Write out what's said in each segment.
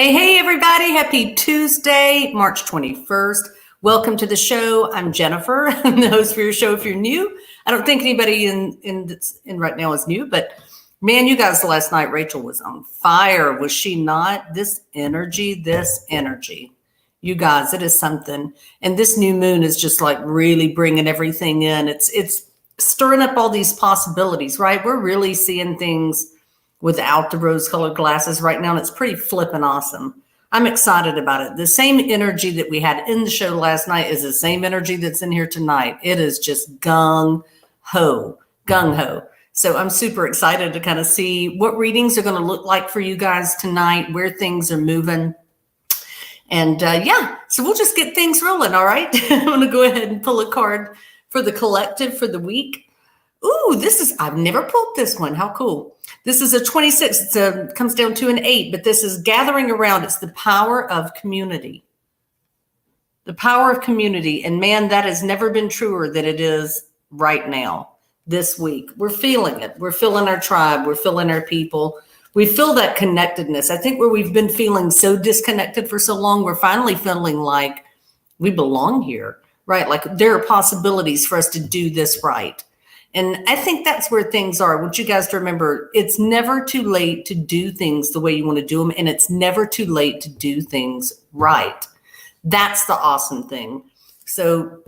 Hey, everybody. Happy Tuesday, March 21st. Welcome to the show. I'm Jennifer. I'm the host for your show if you're new. I don't think anybody in right now is new, but man, you guys, last night, Rachel was on fire. Was she not? This energy. You guys, it is something. And this new moon is just like really bringing everything in. It's stirring up all these possibilities, right? We're really seeing things without the rose-colored glasses right now, and it's pretty flippin' awesome. I'm excited about it. The same energy that we had in the show last night is the same energy that's in here tonight. It is just gung-ho. So I'm super excited to kind of see what readings are going to look like for you guys tonight, where things are moving. And so we'll just get things rolling, all right? I'm going to go ahead and pull a card for the collective for the week. Ooh, I've never pulled this one. How cool. This is a 26. It comes down to an 8, but this is gathering around. It's the power of community. The power of community. And man, that has never been truer than it is right now, this week. We're feeling it. We're feeling our tribe. We're feeling our people. We feel that connectedness. I think where we've been feeling so disconnected for so long, we're finally feeling like we belong here, right? Like there are possibilities for us to do this right. And I think that's where things are. I want you guys to remember, it's never too late to do things the way you want to do them. And it's never too late to do things right. That's the awesome thing. So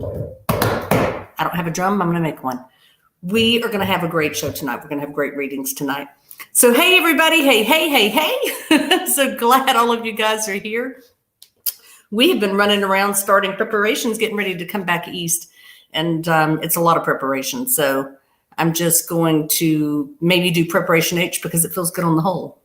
I don't have a drum. I'm going to make one. We are going to have a great show tonight. We're going to have great readings tonight. So, hey, everybody. Hey. So glad all of you guys are here. We have been running around starting preparations, getting ready to come back east. And it's a lot of preparation. So I'm just going to maybe do preparation H because it feels good on the whole.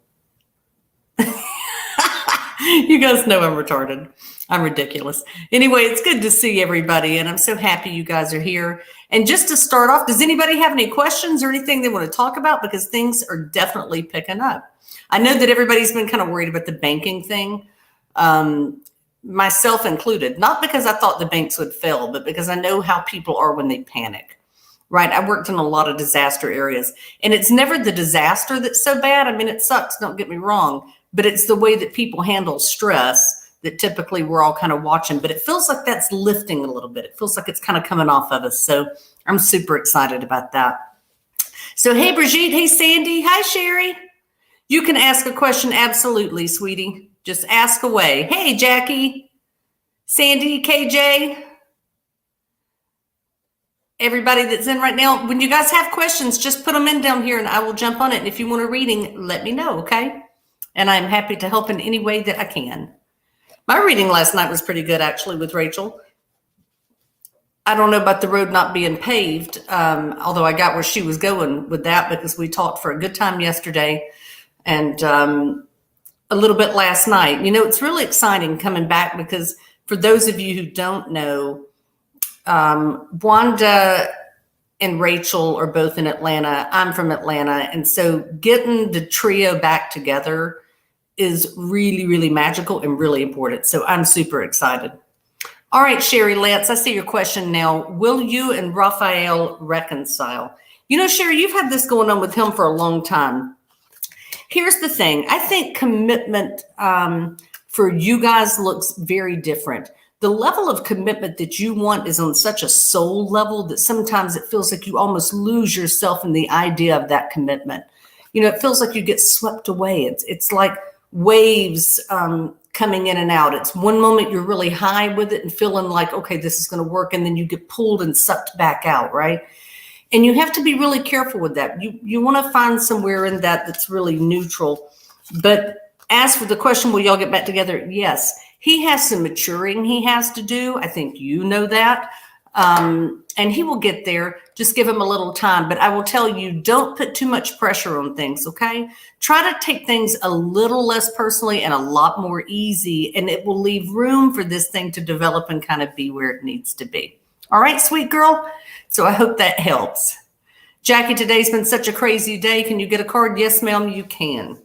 You guys know I'm retarded. I'm ridiculous. Anyway, it's good to see everybody. And I'm so happy you guys are here. And just to start off, does anybody have any questions or anything they want to talk about? Because things are definitely picking up. I know that everybody's been kind of worried about the banking thing. Myself included, not because I thought the banks would fail, but because I know how people are when they panic, right? I worked in a lot of disaster areas, and it's never the disaster that's so bad. I mean, it sucks, don't get me wrong, but it's the way that people handle stress that typically we're all kind of watching, but it feels like that's lifting a little bit. It feels like it's kind of coming off of us. So I'm super excited about that. So, hey, Brigitte, hey, Sandy, hi, Sherry. You can ask a question. Absolutely, sweetie. Just ask away. Hey, Jackie, Sandy, KJ, everybody that's in right now. When you guys have questions, just put them in down here and I will jump on it. And if you want a reading, let me know, okay? And I'm happy to help in any way that I can. My reading last night was pretty good, actually, with Rachel. I don't know about the road not being paved, although I got where she was going with that because we talked for a good time yesterday. And a little bit last night. You know, it's really exciting coming back because for those of you who don't know, Wanda and Rachel are both in Atlanta. I'm from Atlanta. And so getting the trio back together is really, really magical and really important. So I'm super excited. All right, Sherry Lance, I see your question now. Will you and Raphael reconcile? You know, Sherry, you've had this going on with him for a long time. Here's the thing. I think commitment for you guys looks very different. The level of commitment that you want is on such a soul level that sometimes it feels like you almost lose yourself in the idea of that commitment. You know, it feels like you get swept away. It's like waves coming in and out. It's one moment you're really high with it and feeling like, okay, this is going to work. And then you get pulled and sucked back out, right? And you have to be really careful with that. You want to find somewhere in that's really neutral. But as for the question, will y'all get back together? Yes. He has some maturing he has to do. I think you know that. And he will get there. Just give him a little time. But I will tell you, don't put too much pressure on things, okay? Try to take things a little less personally and a lot more easy. And it will leave room for this thing to develop and kind of be where it needs to be. All right, sweet girl. So I hope that helps. Jackie, today's been such a crazy day. Can you get a card? Yes, ma'am, you can.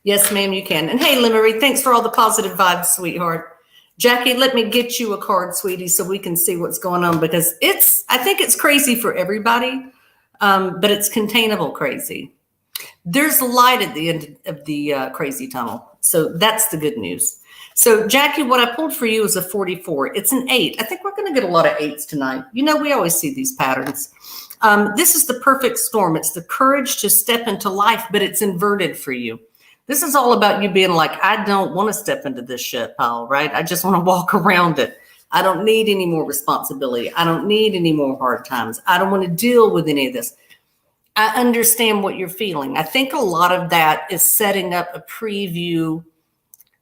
Yes, ma'am, you can. And hey, Limery, thanks for all the positive vibes, sweetheart. Jackie, let me get you a card, sweetie, so we can see what's going on because I think it's crazy for everybody, but it's containable crazy. There's light at the end of the crazy tunnel. So that's the good news. So Jackie, what I pulled for you is a 44. It's an 8. I think we're going to get a lot of 8s tonight. You know, we always see these patterns. This is the perfect storm. It's the courage to step into life, but it's inverted for you. This is all about you being like, I don't want to step into this shit pile, right? I just want to walk around it. I don't need any more responsibility. I don't need any more hard times. I don't want to deal with any of this. I understand what you're feeling. I think a lot of that is setting up a preview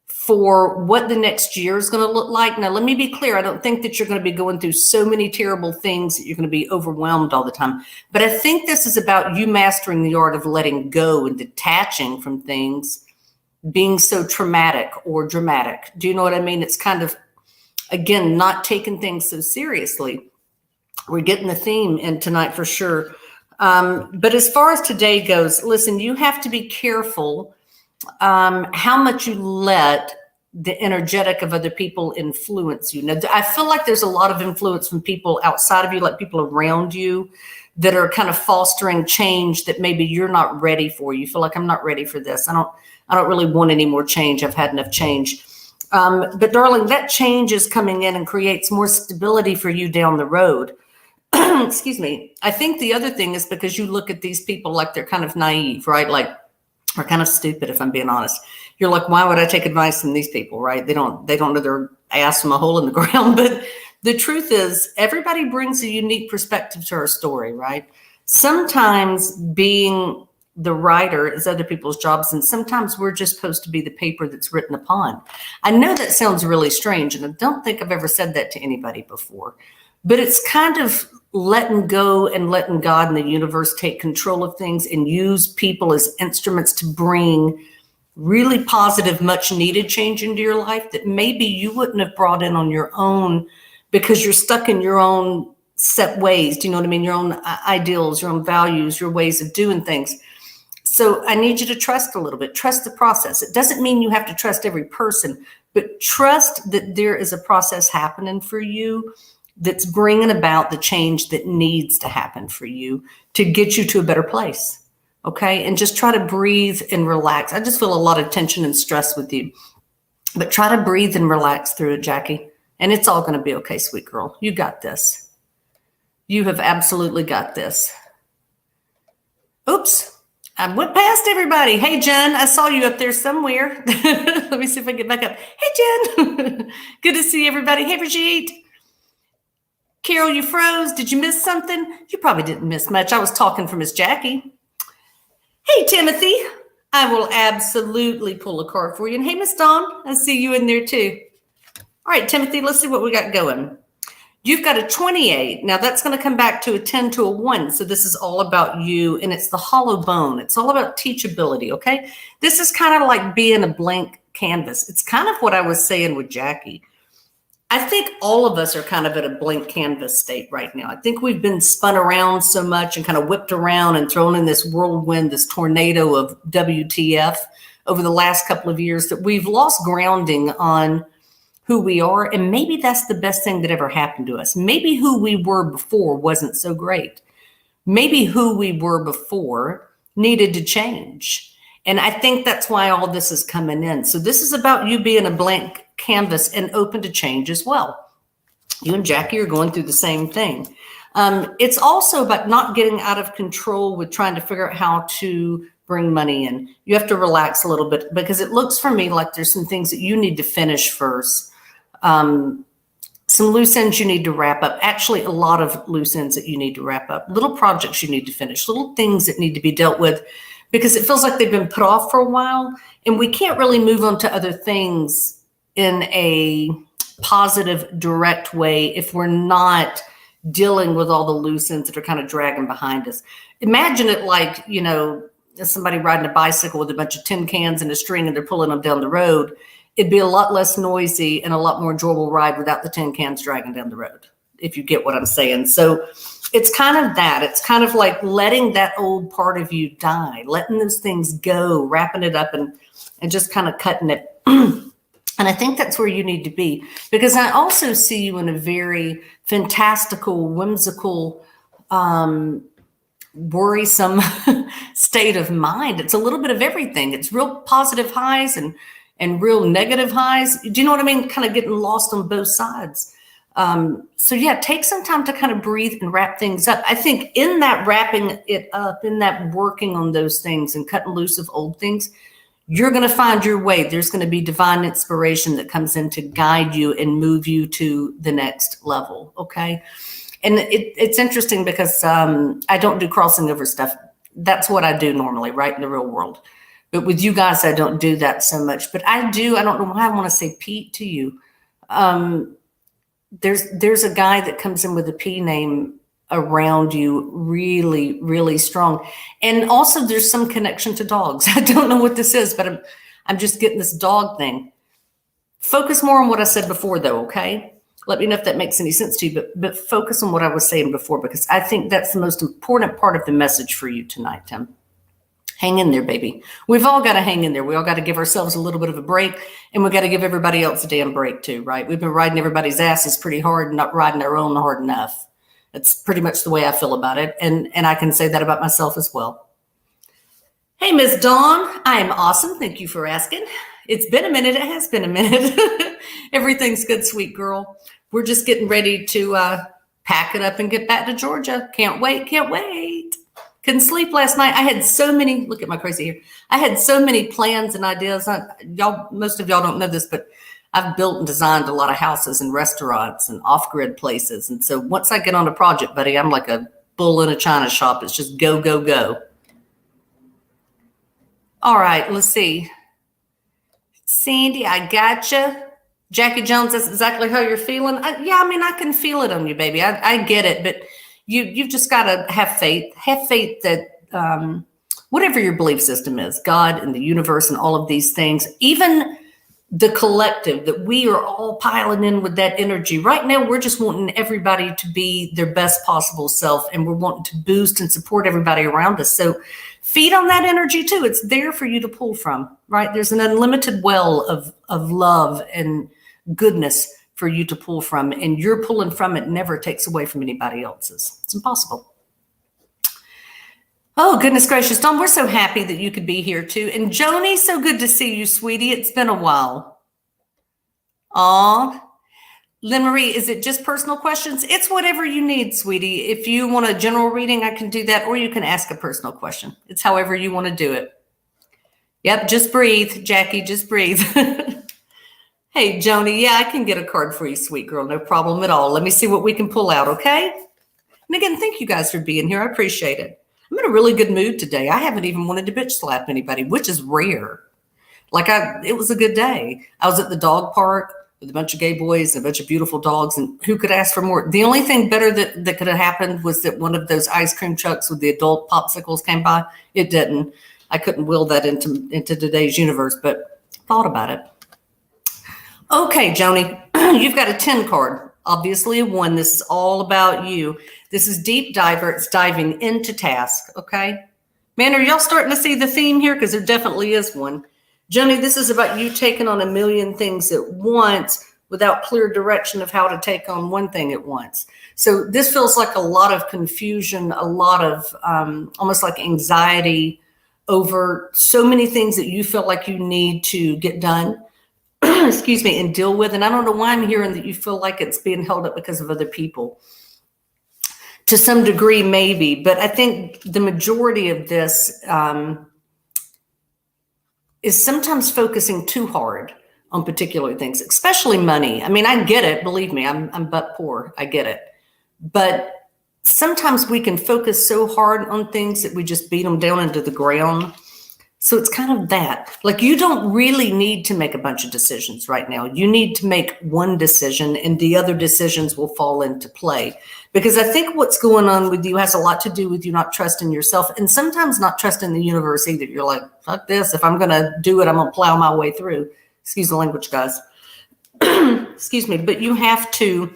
for what the next year is going to look like. Now, let me be clear. I don't think that you're going to be going through so many terrible things that you're going to be overwhelmed all the time. But I think this is about you mastering the art of letting go and detaching from things being so traumatic or dramatic. Do you know what I mean? It's kind of, again, not taking things so seriously. We're getting the theme in tonight for sure. But as far as today goes, listen, you have to be careful how much you let the energetic of other people influence you. Now, I feel like there's a lot of influence from people outside of you, like people around you that are kind of fostering change that maybe you're not ready for. You feel like, I'm not ready for this. I don't really want any more change. I've had enough change. But darling, that change is coming in and creates more stability for you down the road. Excuse me. I think the other thing is because you look at these people like they're kind of naive, right? Like, are kind of stupid, if I'm being honest. You're like, why would I take advice from these people, right? They don't know their ass from a hole in the ground. But the truth is, everybody brings a unique perspective to our story, right? Sometimes being the writer is other people's jobs, and sometimes we're just supposed to be the paper that's written upon. I know that sounds really strange, and I don't think I've ever said that to anybody before, but it's kind of letting go and letting God and the universe take control of things and use people as instruments to bring really positive, much needed change into your life that maybe you wouldn't have brought in on your own because you're stuck in your own set ways. Do you know what I mean? Your own ideals, your own values, your ways of doing things. So I need you to trust a little bit, trust the process. It doesn't mean you have to trust every person, but trust that there is a process happening for you that's bringing about the change that needs to happen for you to get you to a better place. Okay. And just try to breathe and relax. I just feel a lot of tension and stress with you, but try to breathe and relax through it, Jackie. And it's all going to be okay, sweet girl. You got this. You have absolutely got this. Oops. I went past everybody. Hey, Jen, I saw you up there somewhere. Let me see if I can get back up. Hey, Jen. Good to see everybody. Hey, Brigitte. Carol, you froze. Did you miss something? You probably didn't miss much. I was talking for Miss Jackie. Hey, Timothy. I will absolutely pull a card for you. And hey, Miss Dawn, I see you in there too. All right, Timothy, let's see what we got going. You've got a 28. Now that's going to come back to a 10 to a 1. So this is all about you, and it's the hollow bone. It's all about teachability, okay? This is kind of like being a blank canvas. It's kind of what I was saying with Jackie. I think all of us are kind of at a blank canvas state right now. I think we've been spun around so much and kind of whipped around and thrown in this whirlwind, this tornado of WTF over the last couple of years that we've lost grounding on who we are. And maybe that's the best thing that ever happened to us. Maybe who we were before wasn't so great. Maybe who we were before needed to change. And I think that's why all this is coming in. So this is about you being a blank canvas and open to change as well. You and Jackie are going through the same thing. It's also about not getting out of control with trying to figure out how to bring money in. You have to relax a little bit because it looks for me like there's some things that you need to finish first. Some loose ends you need to wrap up. Actually, a lot of loose ends that you need to wrap up. Little projects you need to finish. Little things that need to be dealt with because it feels like they've been put off for a while. And we can't really move on to other things in a positive, direct way if we're not dealing with all the loose ends that are kind of dragging behind us. Imagine it like, you know, somebody riding a bicycle with a bunch of tin cans and a string and they're pulling them down the road. It'd be a lot less noisy and a lot more enjoyable ride without the tin cans dragging down the road, if you get what I'm saying. So it's kind of that. It's kind of like letting that old part of you die, letting those things go, wrapping it up and just kind of cutting it. And I think that's where you need to be, because I also see you in a very fantastical, whimsical worrisome state of mind. It's a little bit of everything. It's real positive highs and real negative highs. Do you know what I mean? Kind of getting lost on both sides. So yeah, take some time to kind of breathe and wrap things up. I think in that wrapping it up, in that working on those things and cutting loose of old things, you're going to find your way. There's going to be divine inspiration that comes in to guide you and move you to the next level. Okay. And it's interesting because I don't do crossing over stuff. That's what I do normally, right, in the real world. But with you guys, I don't do that so much. But I do. I don't know why I want to say Pete to you. There's a guy that comes in with a P name around you, really, really strong. And also there's some connection to dogs. I don't know what this is, but I'm just getting this dog thing. Focus more on what I said before, though, okay? Let me know if that makes any sense to you, but focus on what I was saying before, because I think that's the most important part of the message for you tonight, Tim. Hang in there, baby. We've all got to hang in there. We all got to give ourselves a little bit of a break, and we got to give everybody else a damn break too, right? We've been riding everybody's asses pretty hard and not riding our own hard enough. That's pretty much the way I feel about it, and I can say that about myself as well. Hey, Ms. Dawn, I am awesome. Thank you for asking. It's been a minute. It has been a minute. Everything's good, sweet girl. We're just getting ready to pack it up and get back to Georgia. Can't wait. Can't wait. Couldn't sleep last night. I had so many, look at my crazy hair. I had so many plans and ideas. Most of y'all don't know this, but I've built and designed a lot of houses and restaurants and off-grid places. And so once I get on a project, buddy, I'm like a bull in a china shop. It's just go, go, go. All right, let's see. Sandy, I gotcha. Jackie Jones, that's exactly how you're feeling. I can feel it on you, baby. I get it, but you've just got to have faith. Have faith that whatever your belief system is, God and the universe and all of these things, even the collective, that we are all piling in with that energy. Right now, we're just wanting everybody to be their best possible self, and we're wanting to boost and support everybody around us. So feed on that energy too. It's there for you to pull from, right? There's an unlimited well of love and goodness for you to pull from, and you're pulling from it never takes away from anybody else's. It's impossible. Oh, goodness gracious, Dawn, we're so happy that you could be here too. And Joni, so good to see you, sweetie. It's been a while. Aw. Lynn Marie, is it just personal questions? It's whatever you need, sweetie. If you want a general reading, I can do that, or you can ask a personal question. It's however you want to do it. Yep, just breathe, Jackie, just breathe. Hey, Joni, yeah, I can get a card for you, sweet girl. No problem at all. Let me see what we can pull out, okay? And again, thank you guys for being here. I appreciate it. I'm in a really good mood today. I haven't even wanted to bitch slap anybody, which is rare. It was a good day. I was at the dog park with a bunch of gay boys and a bunch of beautiful dogs, and who could ask for more? The only thing better that could have happened was that one of those ice cream trucks with the adult popsicles came by. It didn't. I couldn't will that into today's universe, but thought about it. Okay, Joni, you've got a 10 card, obviously a 1. This is all about you. This is Deep Diver. It's diving into task, okay? Man, are y'all starting to see the theme here? Because there definitely is one. Joni, this is about you taking on a million things at once without clear direction of how to take on one thing at once. So this feels like a lot of confusion, a lot of almost like anxiety over so many things that you feel like you need to get done. Excuse me, and deal with. And I don't know why I'm hearing that you feel like it's being held up because of other people. To some degree, maybe, but I think the majority of this is sometimes focusing too hard on particular things, especially money. I mean, I get it. Believe me, I'm butt poor. I get it. But sometimes we can focus so hard on things that we just beat them down into the ground. So it's kind of that. Like, you don't really need to make a bunch of decisions right now. You need to make one decision, and the other decisions will fall into play. Because I think what's going on with you has a lot to do with you not trusting yourself, and sometimes not trusting the universe either. You're like, fuck this. If I'm going to do it, I'm going to plow my way through. Excuse the language, guys. Excuse me. But you have to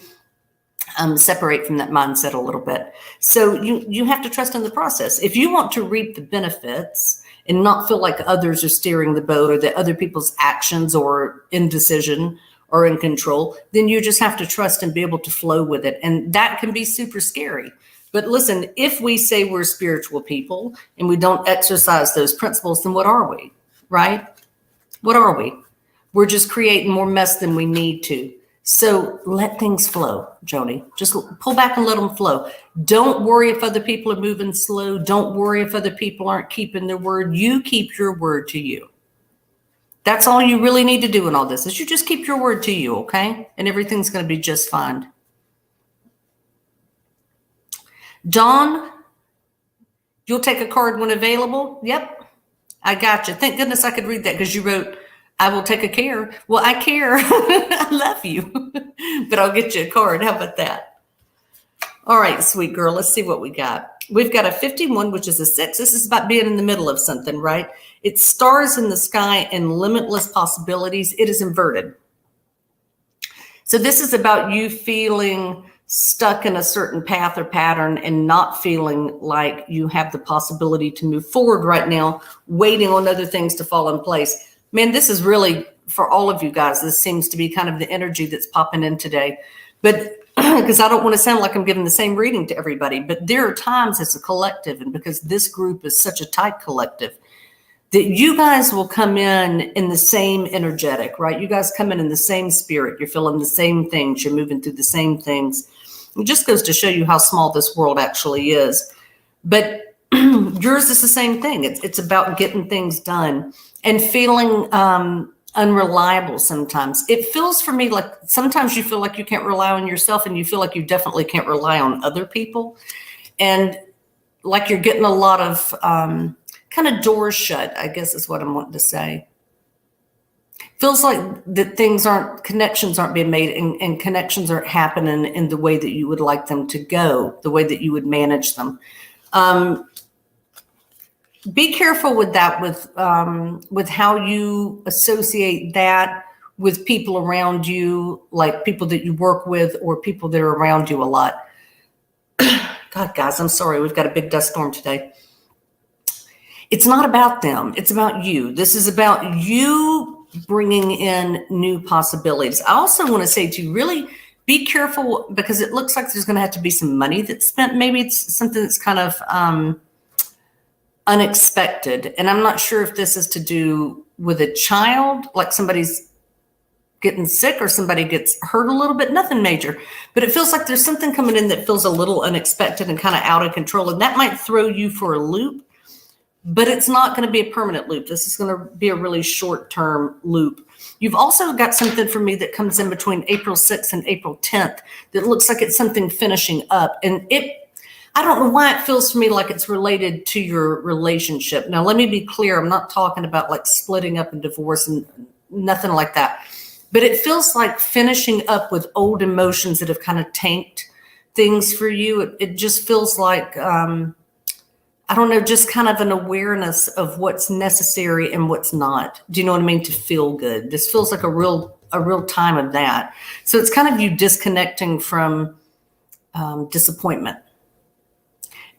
separate from that mindset a little bit. So you have to trust in the process. If you want to reap the benefits and not feel like others are steering the boat, or that other people's actions or indecision are in control, then you just have to trust and be able to flow with it. And that can be super scary. But listen, if we say we're spiritual people and we don't exercise those principles, then what are we, right? What are we? We're just creating more mess than we need to. So let things flow, Joni. Just pull back and let them flow. Don't worry if other people are moving slow. Don't worry if other people aren't keeping their word. You keep your word to you. That's all you really need to do in all this, is you just keep your word to you, okay? And everything's going to be just fine. Dawn, you'll take a card when available? Yep, I got you. Thank goodness I could read that, because you wrote, I will take a care. Well, I care. I love you. But I'll get you a card. How about that? All right, sweet girl. Let's see what we got. We've got a 51, which is a 6. This is about being in the middle of something, right? It's stars in the sky and limitless possibilities. It is inverted. So this is about you feeling stuck in a certain path or pattern and not feeling like you have the possibility to move forward right now, waiting on other things to fall in place. Man, this is really, for all of you guys, this seems to be kind of the energy that's popping in today. But because I don't want to sound like I'm giving the same reading to everybody, but there are times as a collective, and because this group is such a tight collective, that you guys will come in the same energetic, right? You guys come in the same spirit. You're feeling the same things. You're moving through the same things. It just goes to show you how small this world actually is. But yours is the same thing. It's about getting things done and feeling unreliable sometimes. It feels for me like sometimes you feel like you can't rely on yourself, and you feel like you definitely can't rely on other people. And like you're getting a lot of kind of doors shut, I guess is what I'm wanting to say. Feels like that connections aren't being made, and connections aren't happening in the way that you would like them to go, the way that you would manage them. Be careful with that, with how you associate that with people around you, like people that you work with or people that are around you a lot. God, guys, I'm sorry. We've got a big dust storm today. It's not about them. It's about you. This is about you bringing in new possibilities. I also want to say to you, really be careful, because it looks like there's going to have to be some money that's spent. Maybe it's something that's kind of unexpected. And I'm not sure if this is to do with a child, like somebody's getting sick or somebody gets hurt a little bit, nothing major, but it feels like there's something coming in that feels a little unexpected and kind of out of control. And that might throw you for a loop, but it's not going to be a permanent loop. This is going to be a really short-term loop. You've also got something for me that comes in between April 6th and April 10th that looks like it's something finishing up. And I don't know why it feels to me like it's related to your relationship. Now, let me be clear. I'm not talking about like splitting up and divorce and nothing like that. But it feels like finishing up with old emotions that have kind of tanked things for you. It just feels like, I don't know, just kind of an awareness of what's necessary and what's not. Do you know what I mean? To feel good. This feels like a real time of that. So it's kind of you disconnecting from disappointment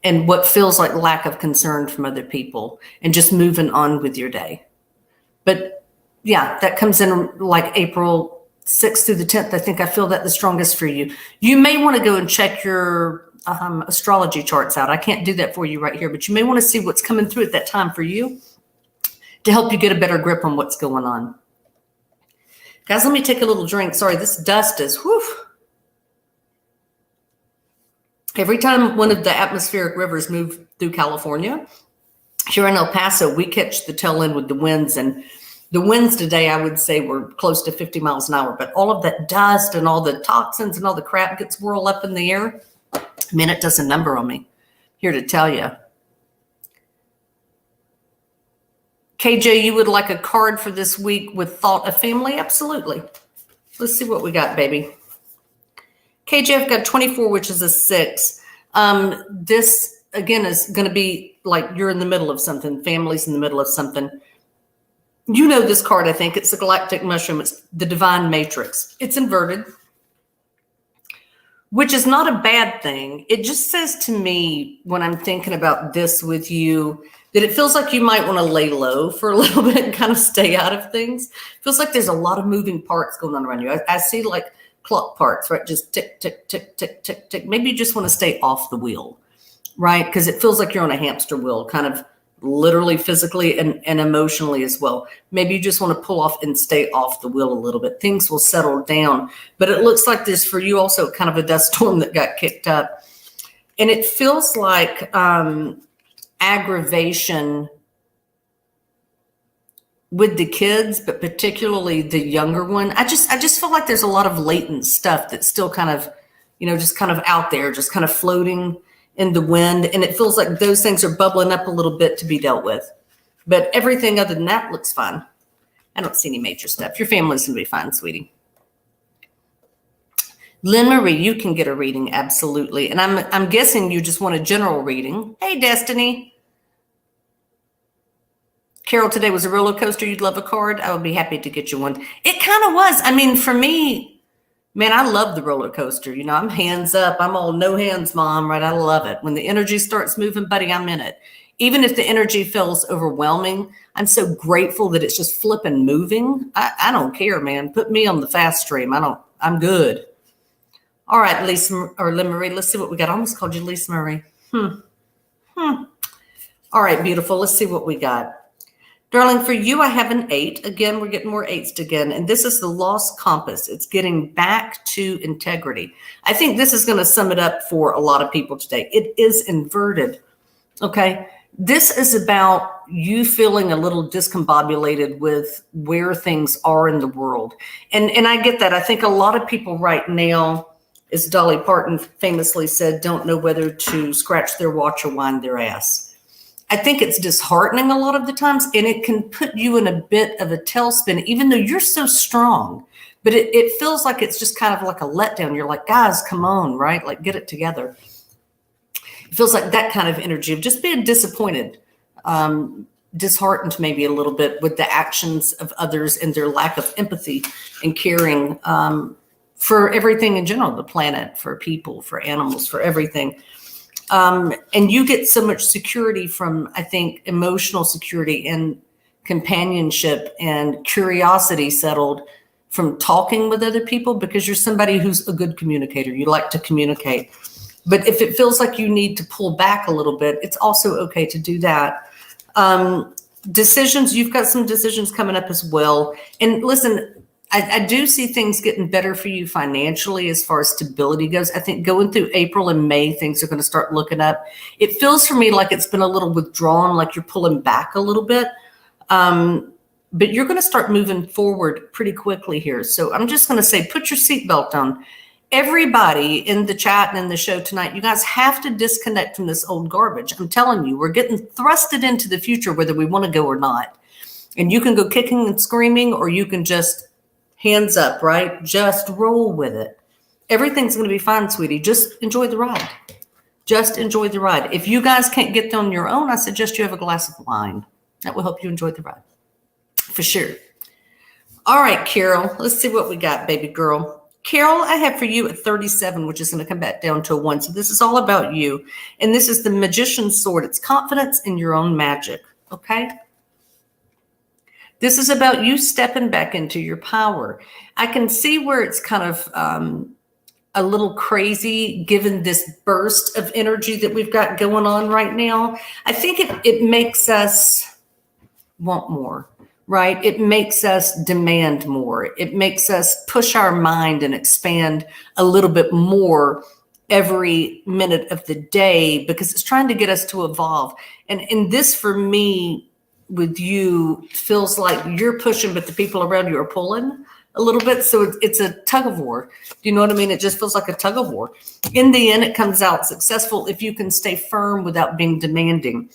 and what feels like lack of concern from other people, and just moving on with your day. But yeah, that comes in like April 6th through the 10th. I think I feel that the strongest for you. You may want to go and check your astrology charts out. I can't do that for you right here, but you may want to see what's coming through at that time for you to help you get a better grip on what's going on. Guys, let me take a little drink. Sorry, this dust is, whew. Every time one of the atmospheric rivers move through California, here in El Paso, we catch the tail end with the winds. And the winds today, I would say, were close to 50 miles an hour. But all of that dust and all the toxins and all the crap gets whirled up in the air. Man, it does a number on me. Here to tell you. KJ, you would like a card for this week with thought of family? Absolutely. Let's see what we got, baby. KJ, I've got 24, which is a 6. This, again, is going to be like you're in the middle of something. Family's in the middle of something. You know this card, I think. It's the galactic mushroom. It's the divine matrix. It's inverted, which is not a bad thing. It just says to me, when I'm thinking about this with you, that it feels like you might want to lay low for a little bit and kind of stay out of things. It feels like there's a lot of moving parts going on around you. I see like clock parts, right? Just tick, tick, tick, tick, tick, tick. Maybe you just want to stay off the wheel. right? Because it feels like you're on a hamster wheel, kind of literally, physically, and emotionally as well. Maybe you just want to pull off and stay off the wheel a little bit. Things will settle down. But it looks like there's for you also kind of a dust storm that got kicked up. And it feels like aggravation with the kids, but particularly the younger one. I just feel like there's a lot of latent stuff that's still kind of, just kind of out there, just kind of floating in the wind. And it feels like those things are bubbling up a little bit to be dealt with. But everything other than that looks fine. I don't see any major stuff. Your family's going to be fine, sweetie. Lynn Marie, you can get a reading, absolutely. And I'm guessing you just want a general reading. Hey, Destiny. Carol, today was a roller coaster. You'd love a card. I would be happy to get you one. It kind of was. I mean, for me, man, I love the roller coaster. I'm hands up. I'm all no hands, mom, right? I love it. When the energy starts moving, buddy, I'm in it. Even if the energy feels overwhelming, I'm so grateful that it's just flipping moving. I don't care, man. Put me on the fast stream. I'm good. All right, Lisa or Lynn Marie, let's see what we got. I almost called you Lisa Marie. All right, beautiful. Let's see what we got. Darling, for you, I have an 8. Again, we're getting more 8s again. And this is the lost compass. It's getting back to integrity. I think this is going to sum it up for a lot of people today. It is inverted. Okay. This is about you feeling a little discombobulated with where things are in the world. And I get that. I think a lot of people right now, as Dolly Parton famously said, don't know whether to scratch their watch or wind their ass. I think it's disheartening a lot of the times, and it can put you in a bit of a tailspin, even though you're so strong. But it feels like it's just kind of like a letdown. You're like, guys, come on, right? Like, get it together. It feels like that kind of energy of just being disappointed, disheartened maybe a little bit with the actions of others and their lack of empathy and caring for everything in general, the planet, for people, for animals, for everything. And you get so much security from, I think, emotional security and companionship and curiosity settled from talking with other people, because you're somebody who's a good communicator. You like to communicate. But if it feels like you need to pull back a little bit, it's also okay to do that. Decisions, you've got some decisions coming up as well. And listen, I do see things getting better for you financially as far as stability goes. I think going through April and May, things are going to start looking up. It feels for me like it's been a little withdrawn, like you're pulling back a little bit. But you're going to start moving forward pretty quickly here. So I'm just going to say, put your seatbelt on. Everybody in the chat and in the show tonight, you guys have to disconnect from this old garbage. I'm telling you, we're getting thrusted into the future, whether we want to go or not. And you can go kicking and screaming, or you can just hands up, right? Just roll with it. Everything's going to be fine, sweetie. Just enjoy the ride. Just enjoy the ride. If you guys can't get there on your own, I suggest you have a glass of wine. That will help you enjoy the ride. For sure. All right, Carol, let's see what we got, baby girl. Carol, I have for you a 37, which is going to come back down to a 1. So this is all about you. And this is the Magician's Sword. It's confidence in your own magic. Okay? This is about you stepping back into your power. I can see where it's kind of a little crazy given this burst of energy that we've got going on right now. I think it makes us want more, right? It makes us demand more. It makes us push our mind and expand a little bit more every minute of the day, because it's trying to get us to evolve. And in this, for me, with you, feels like you're pushing, but the people around you are pulling a little bit. So it's a tug of war. Do you know what I mean? It just feels like a tug of war. In the end, it comes out successful if you can stay firm without being demanding.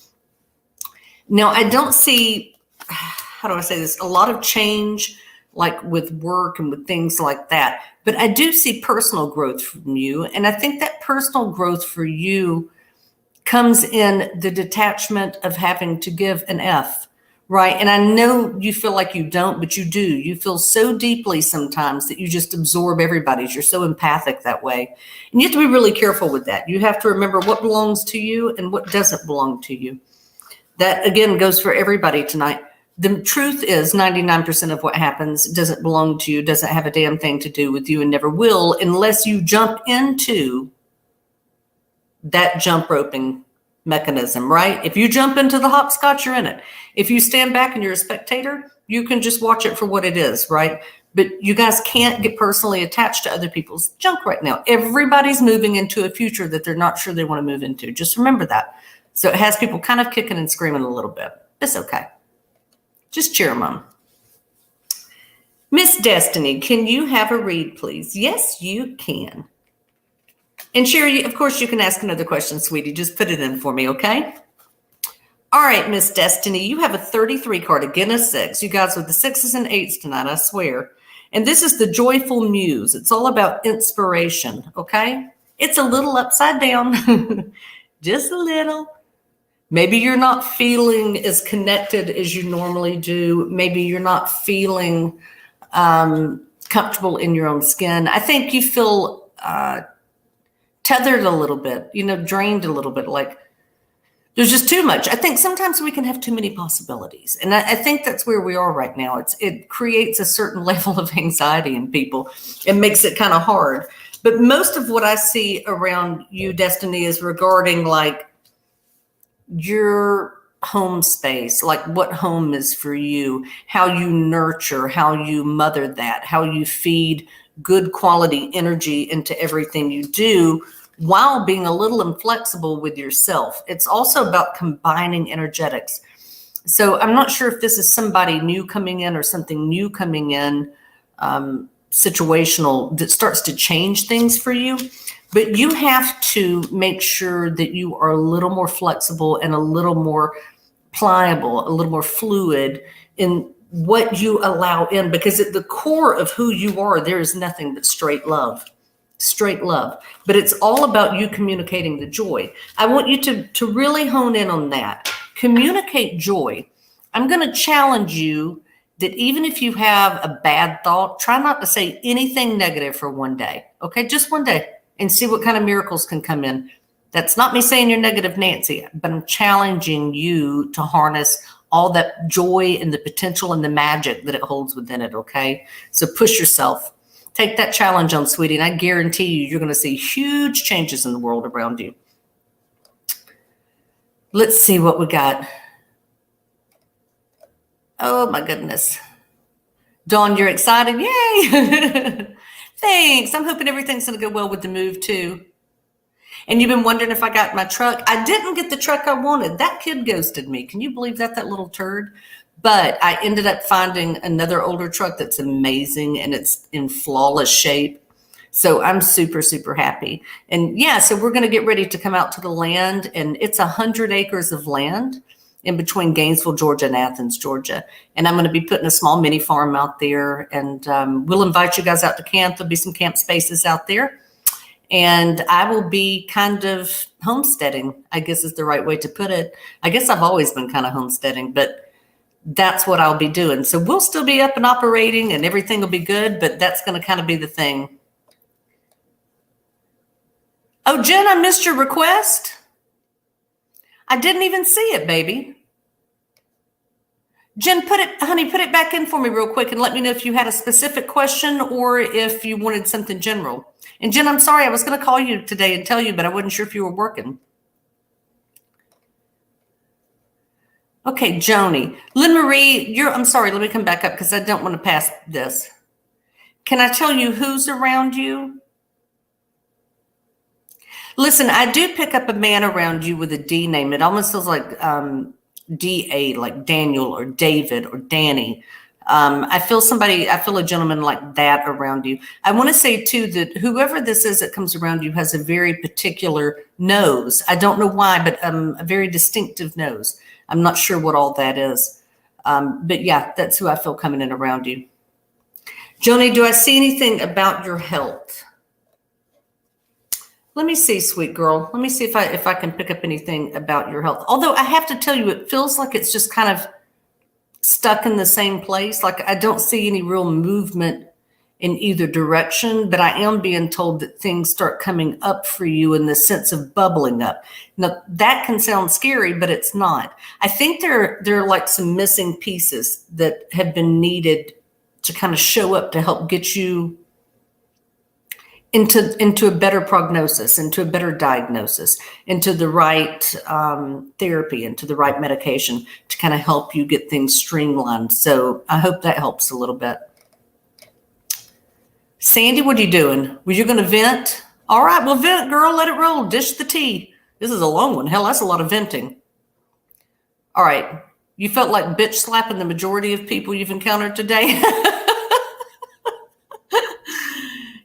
Now, I don't see, how do I say this? A lot of change, like with work and with things like that. But I do see personal growth from you. And I think that personal growth for you comes in the detachment of having to give an F, right? And I know you feel like you don't, but you do. You feel so deeply sometimes that you just absorb everybody's. You're so empathic that way. And you have to be really careful with that. You have to remember what belongs to you and what doesn't belong to you. That, again, goes for everybody tonight. The truth is 99% of what happens doesn't belong to you, doesn't have a damn thing to do with you, and never will, unless you jump into that jump roping mechanism, right? If you jump into the hopscotch, you're in it. If you stand back and you're a spectator, you can just watch it for what it is, right? But you guys can't get personally attached to other people's junk right now. Everybody's moving into a future that they're not sure they want to move into. Just remember that. So it has people kind of kicking and screaming a little bit. It's okay. Just cheer them on. Miss Destiny, can you have a read, please? Yes, you can. And Sherry, of course, you can ask another question, sweetie. Just put it in for me, okay? All right, Miss Destiny, you have a 33 card, again a 6. You guys with the 6s and 8s tonight, I swear. And this is the Joyful Muse. It's all about inspiration, okay? It's a little upside down, just a little. Maybe you're not feeling as connected as you normally do. Maybe you're not feeling comfortable in your own skin. I think you feel tethered a little bit, drained a little bit, like there's just too much. I think sometimes we can have too many possibilities. And I think that's where we are right now. It creates a certain level of anxiety in people. It makes it kind of hard. But most of what I see around you, Destiny, is regarding like your home space, like what home is for you, how you nurture, how you mother that, how you feed good quality energy into everything you do while being a little inflexible with yourself. It's also about combining energetics. So I'm not sure if this is somebody new coming in or something new coming in, situational, that starts to change things for you. But you have to make sure that you are a little more flexible and a little more pliable, a little more fluid in what you allow in, because at the core of who you are, there is nothing but straight love. But it's all about you communicating the joy. I want you to really hone in on that. Communicate joy. I'm going to challenge you that even if you have a bad thought, try not to say anything negative for one day. Okay, just one day, and see what kind of miracles can come in. That's not me saying you're negative Nancy, but I'm challenging you to harness all that joy and the potential and the magic that it holds within it, okay? So push yourself. Take that challenge on, sweetie, and I guarantee you're going to see huge changes in the world around you. Let's see what we got. Oh, my goodness. Dawn, you're excited? Yay! Thanks. I'm hoping everything's going to go well with the move, too. And you've been wondering if I got my truck. I didn't get the truck I wanted. That kid ghosted me. Can you believe that, that little turd? But I ended up finding another older truck that's amazing, and it's in flawless shape. So I'm super, super happy. And yeah, so we're going to get ready to come out to the land, and it's 100 acres of land in between Gainesville, Georgia and Athens, Georgia. And I'm going to be putting a small mini farm out there, and we'll invite you guys out to camp. There'll be some camp spaces out there. And I will be kind of homesteading, I guess is the right way to put it. I guess I've always been kind of homesteading, but that's what I'll be doing. So we'll still be up and operating and everything will be good, but that's going to kind of be the thing. Oh, Jen, I missed your request. I didn't even see it, baby. Jen, put it back in for me real quick and let me know if you had a specific question or if you wanted something general. And Jen, I'm sorry, I was going to call you today and tell you, but I wasn't sure if you were working. Okay, Joni. Lynn Marie, I'm sorry, let me come back up because I don't want to pass this. Can I tell you who's around you? Listen, I do pick up a man around you with a D name. It almost feels like D-A, like Daniel or David or Danny. I feel a gentleman like that around you. I want to say too that whoever this is that comes around you has a very particular nose. I don't know why, but a very distinctive nose. I'm not sure what all that is. But yeah, that's who I feel coming in around you. Joni, do I see anything about your health? Let me see, sweet girl. Let me see if I can pick up anything about your health. Although I have to tell you, it feels like it's just kind of stuck in the same place. Like I don't see any real movement in either direction, but I am being told that things start coming up for you in the sense of bubbling up. Now that can sound scary, but it's not. I think there are like some missing pieces that have been needed to kind of show up to help get you into a better prognosis, into a better diagnosis, into the right therapy, into the right medication to kind of help you get things streamlined. So I hope that helps a little bit. Sandy, what are you doing? Were you going to vent? All right, well, vent, girl. Let it roll. Dish the tea. This is a long one. Hell, that's a lot of venting. All right. You felt like bitch slapping the majority of people you've encountered today?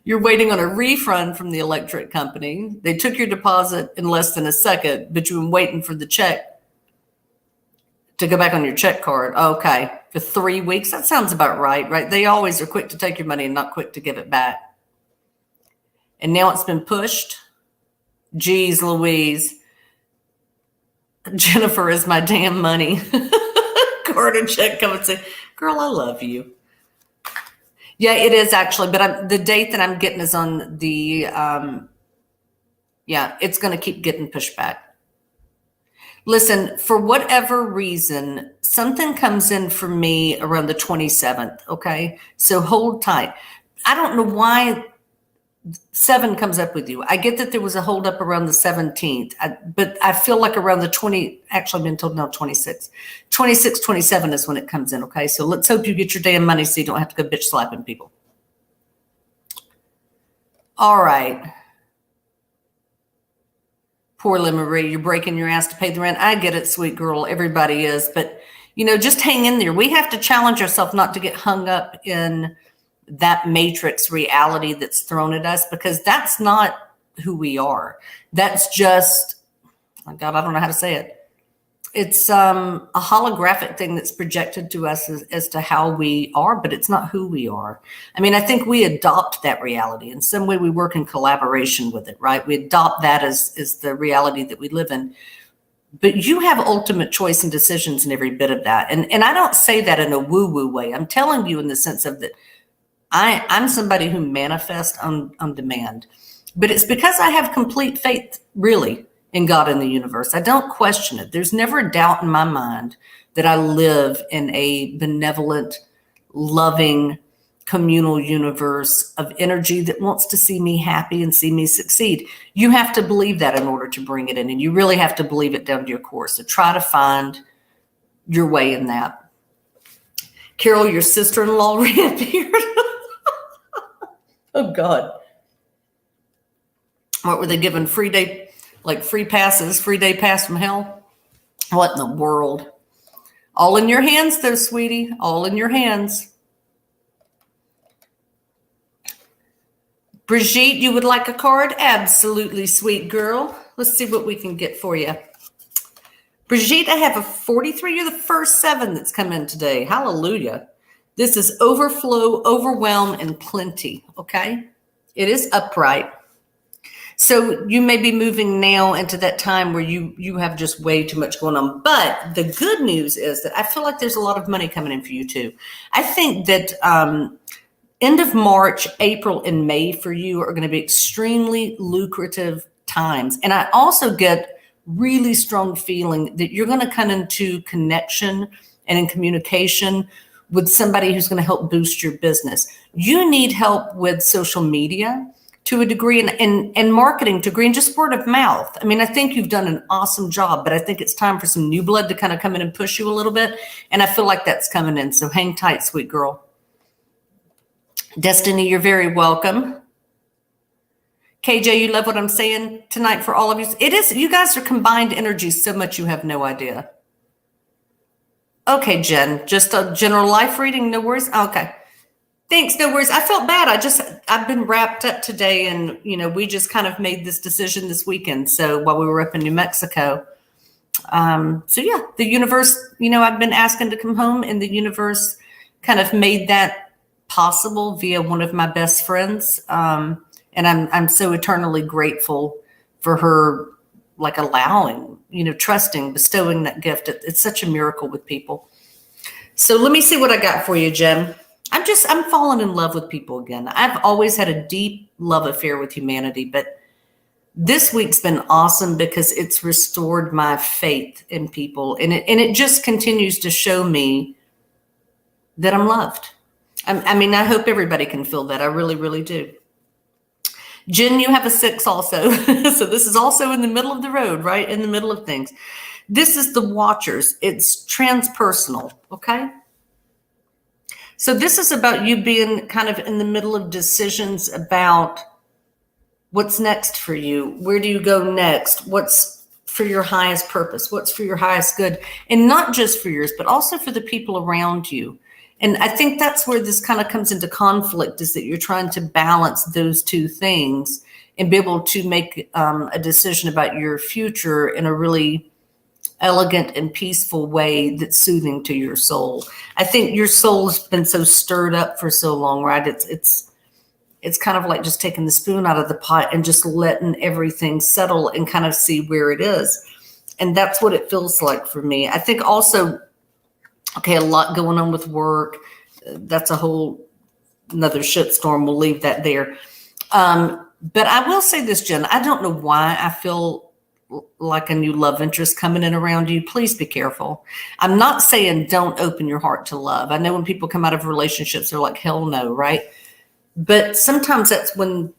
You're waiting on a refund from the electric company. They took your deposit in less than a second, but you've been waiting for the check to go back on your check card. Okay, for 3 weeks. That sounds about right? They always are quick to take your money and not quick to give it back. And now it's been pushed. Geez Louise. Jennifer is my damn money. Card and check come and say, girl, I love you. Yeah, it is actually, but the date that I'm getting is on the, it's going to keep getting pushed back. Listen, for whatever reason, something comes in for me around the 27th, okay? So hold tight. I don't know why 7 comes up with you. I get that there was a hold up around the 17th, but I feel like around the 20, actually I've been told now 26. 26, 27 is when it comes in, okay? So let's hope you get your damn money so you don't have to go bitch slapping people. All right. Poor Marie, you're breaking your ass to pay the rent. I get it, sweet girl. Everybody is. But, just hang in there. We have to challenge ourselves not to get hung up in that matrix reality that's thrown at us, because that's not who we are. That's just, oh God, I don't know how to say it. It's a holographic thing that's projected to us as to how we are, but it's not who we are. I mean, I think we adopt that reality. In some way, we work in collaboration with it, right? We adopt that as the reality that we live in. But you have ultimate choice and decisions in every bit of that. And I don't say that in a woo-woo way. I'm telling you in the sense of that I'm somebody who manifests on demand. But it's because I have complete faith, really, in God and the universe. I don't question it. There's never a doubt in my mind that I live in a benevolent, loving, communal universe of energy that wants to see me happy and see me succeed. You have to believe that in order to bring it in, and you really have to believe it down to your core. So try to find your way in that. Carol, your sister-in-law reappeared. Oh, God. What were they given? Free passes, free day pass from hell? What in the world? All in your hands, though, sweetie. All in your hands. Brigitte, you would like a card? Absolutely, sweet girl. Let's see what we can get for you. Brigitte, I have a 43. You're the first 7 that's come in today. Hallelujah. This is overflow, overwhelm, and plenty, okay? It is upright. So you may be moving now into that time where you have just way too much going on. But the good news is that I feel like there's a lot of money coming in for you too. I think that end of March, April, and May for you are going to be extremely lucrative times. And I also get really strong feeling that you're going to come into connection and in communication with somebody who's going to help boost your business. You need help with social media to a degree and marketing degree and just word of mouth. I mean, I think you've done an awesome job, but I think it's time for some new blood to kind of come in and push you a little bit. And I feel like that's coming in. So hang tight, sweet girl. Destiny, you're very welcome. KJ, you love what I'm saying tonight for all of you. It is, you guys are combined energies so much you have no idea. Okay, Jen, just a general life reading, no worries. Okay. Thanks, no worries. I felt bad. I've been wrapped up today and, we just kind of made this decision this weekend. So while we were up in New Mexico. The universe, I've been asking to come home and the universe kind of made that possible via one of my best friends. And I'm so eternally grateful for her, like allowing, trusting, bestowing that gift. It's such a miracle with people. So let me see what I got for you, Jen. I'm falling in love with people again. I've always had a deep love affair with humanity, but this week's been awesome because it's restored my faith in people. And it just continues to show me that I'm loved. I hope everybody can feel that. I really, really do. Jen, you have a 6 also. So this is also in the middle of the road, right? In the middle of things. This is the Watchers. It's transpersonal, okay? So this is about you being kind of in the middle of decisions about what's next for you. Where do you go next? What's for your highest purpose? What's for your highest good? And not just for yours, but also for the people around you. And I think that's where this kind of comes into conflict, is that you're trying to balance those two things and be able to make a decision about your future in a really elegant and peaceful way that's soothing to your soul. I think your soul's been so stirred up for so long, right? It's kind of like just taking the spoon out of the pot and just letting everything settle and kind of see where it is. And that's what it feels like for me. I think also, okay, a lot going on with work. That's a whole another shitstorm. We'll leave that there. But I will say this, Jen, I don't know why I feel like a new love interest coming in around you. Please be careful. I'm not saying don't open your heart to love. I know when people come out of relationships, they're like, hell no, right? But sometimes that's when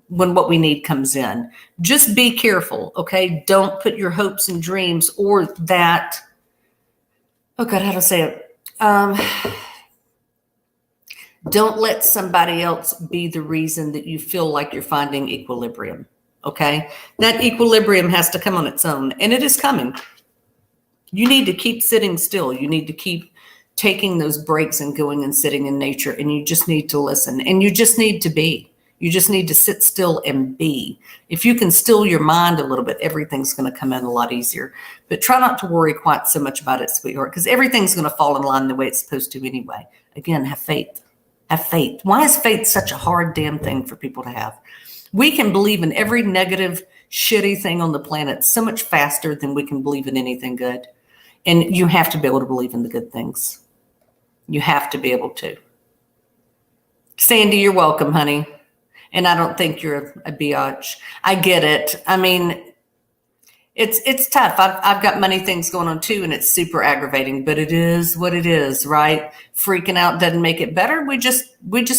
what we need comes in. Just be careful, okay? Don't put your hopes and dreams or that, oh God, how to say it? Don't let somebody else be the reason that you feel like you're finding equilibrium. Okay, that equilibrium has to come on its own, and it is coming. You need to keep sitting still. You need to keep taking those breaks and going and sitting in nature, and you just need to listen, and you just need to be. You just need to sit still and be. If you can still your mind a little bit, everything's going to come in a lot easier. But try not to worry quite so much about it, sweetheart, because everything's going to fall in line the way it's supposed to anyway. Again, have faith. Have faith. Why is faith such a hard damn thing for people to have? We can believe in every negative, shitty thing on the planet so much faster than we can believe in anything good. And you have to be able to believe in the good things. You have to be able to. Sandy, you're welcome, honey. And I don't think you're a biatch. I get it. I mean, it's tough. I've got many things going on too, and it's super aggravating, but it is what it is, right? Freaking out doesn't make it better. We just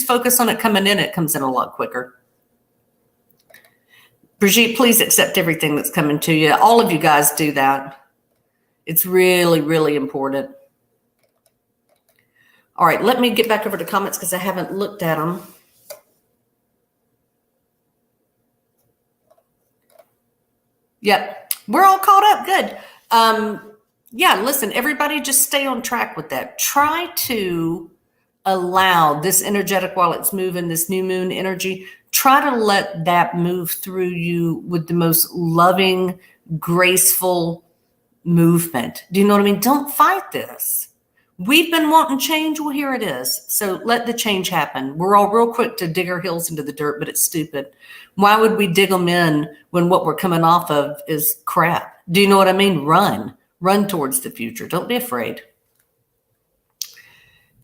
focus on it coming in. It comes in a lot quicker. Brigitte, please accept everything that's coming to you. All of you guys do that. It's really, really important. All right, let me get back over to comments because I haven't looked at them. Yep, we're all caught up. Good. Yeah, listen, everybody just stay on track with that. Try to allow this energetic, while it's moving, this new moon energy, try to let that move through you with the most loving, graceful movement. Do you know what I mean? Don't fight this. We've been wanting change. Well, here it is. So let the change happen. We're all real quick to dig our heels into the dirt, but it's stupid. Why would we dig them in when what we're coming off of is crap? Do you know what I mean? Run towards the future. Don't be afraid.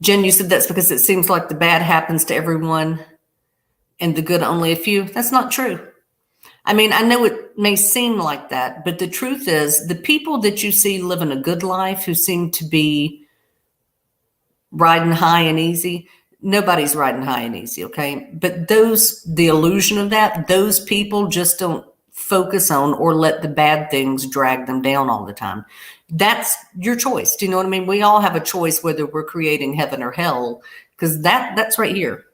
Jen, you said that's because it seems like the bad happens to everyone and the good only a few. That's not true. I mean, I know it may seem like that, but the truth is the people that you see living a good life who seem to be riding high and easy, nobody's riding high and easy, okay? But the illusion of that, those people just don't focus on or let the bad things drag them down all the time. That's your choice. Do you know what I mean? We all have a choice whether we're creating heaven or hell, because that's right here.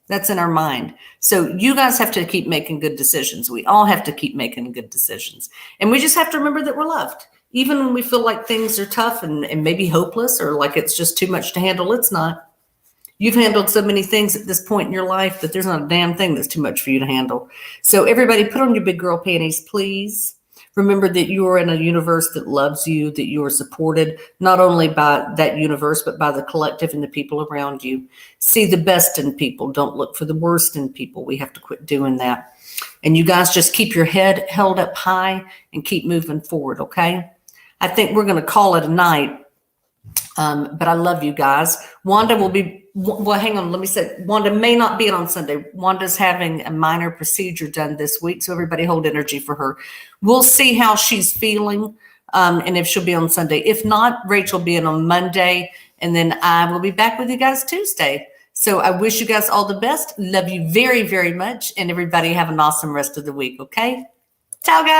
That's in our mind. So you guys have to keep making good decisions. We all have to keep making good decisions. And we just have to remember that we're loved. Even when we feel like things are tough and maybe hopeless or like it's just too much to handle, it's not. You've handled so many things at this point in your life that there's not a damn thing that's too much for you to handle. So everybody put on your big girl panties, please. Remember that you are in a universe that loves you, that you are supported, not only by that universe, but by the collective and the people around you. See the best in people. Don't look for the worst in people. We have to quit doing that. And you guys just keep your head held up high and keep moving forward, okay? I think we're going to call it a night. But I love you guys. Wanda will be, well, hang on. Let me say, Wanda may not be on Sunday. Wanda's having a minor procedure done this week. So everybody hold energy for her. We'll see how she's feeling and if she'll be on Sunday. If not, Rachel will be in on Monday. And then I will be back with you guys Tuesday. So I wish you guys all the best. Love you very, very much. And everybody have an awesome rest of the week. Okay. Ciao, guys.